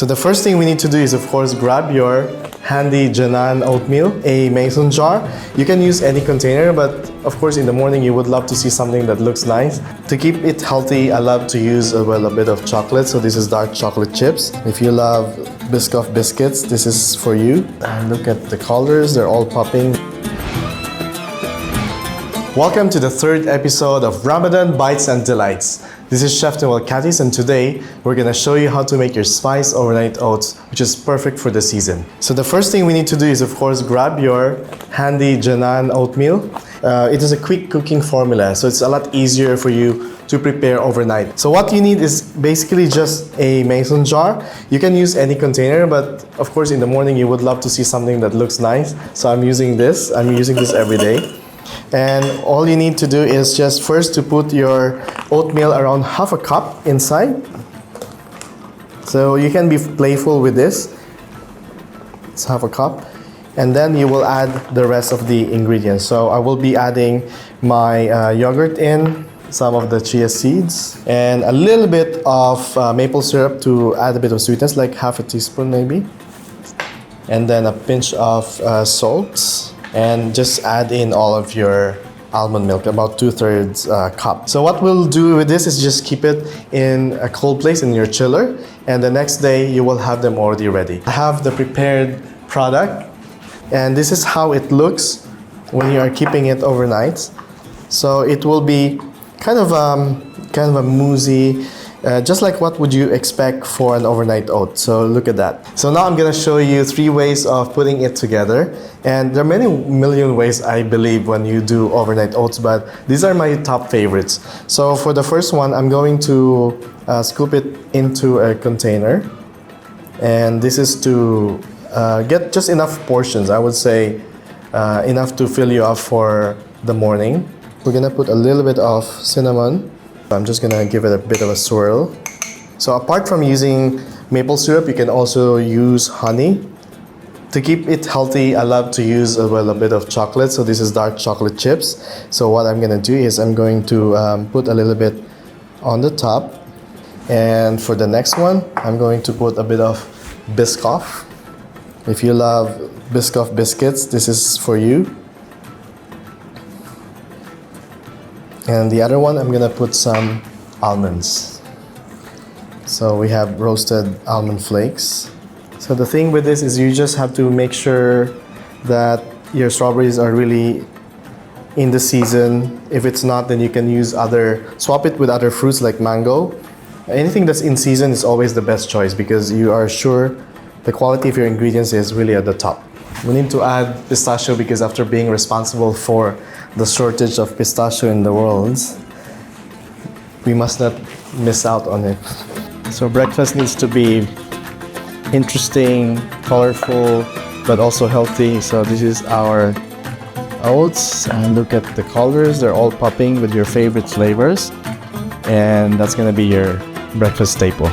So the first thing we need to do is, of course, grab your handy Janan oatmeal, a mason jar. You can use any container, but of course in the morning you would love to see something that looks nice. To keep it healthy, I love to use a bit of chocolate. So this is dark chocolate chips. If you love Biscoff biscuits, this is for you. And look at the colors, they're all popping. Welcome to the third episode of Ramadan Bites and Delights. This is Chef Noel Katis, and today we're gonna show you how to make your spice overnight oats, which is perfect for the season. So the first thing we need to do is, of course, grab your handy Janan oatmeal. It is a quick cooking formula, so it's a lot easier for you to prepare overnight. So what you need is basically just a mason jar. You can use any container, but of course in the morning you would love to see something that looks nice. So I'm using this every day. And all you need to do is just first to put your oatmeal around half a cup inside. So you can be playful with this. It's half a cup. And then you will add the rest of the ingredients. So I will be adding my yogurt in, some of the chia seeds, and a little bit of maple syrup to add a bit of sweetness, like half a teaspoon maybe. And then a pinch of salt. And just add in all of your almond milk, about 2/3 cup. So what we'll do with this is just keep it in a cold place in your chiller, and the next day you will have them already ready. I have the prepared product, and this is how it looks when you are keeping it overnight. So it will be kind of a moussey, just like what would you expect for an overnight oat. So look at that. So now I'm gonna show you 3 ways of putting it together. And there are many million ways, I believe, when you do overnight oats, but these are my top favorites. So for the first one, I'm going to scoop it into a container. And this is to get just enough portions. I would say enough to fill you up for the morning. We're gonna put a little bit of cinnamon. I'm just gonna give it a bit of a swirl. So apart from using maple syrup, you can also use honey. To keep it healthy, I love to use a bit of chocolate. So this is dark chocolate chips. So what I'm gonna do is I'm going to put a little bit on the top. And for the next one, I'm going to put a bit of Biscoff. If you love Biscoff biscuits, this is for you. And the other one, I'm gonna put some almonds. So we have roasted almond flakes. So the thing with this is you just have to make sure that your strawberries are really in the season. If it's not, then you can swap it with other fruits like mango. Anything that's in season is always the best choice because you are sure the quality of your ingredients is really at the top. We need to add pistachio because after being responsible for the shortage of pistachio in the world, we must not miss out on it. So breakfast needs to be interesting, colorful, but also healthy. So this is our oats, and look at the colors. They're all popping with your favorite flavors. And that's gonna be your breakfast staple.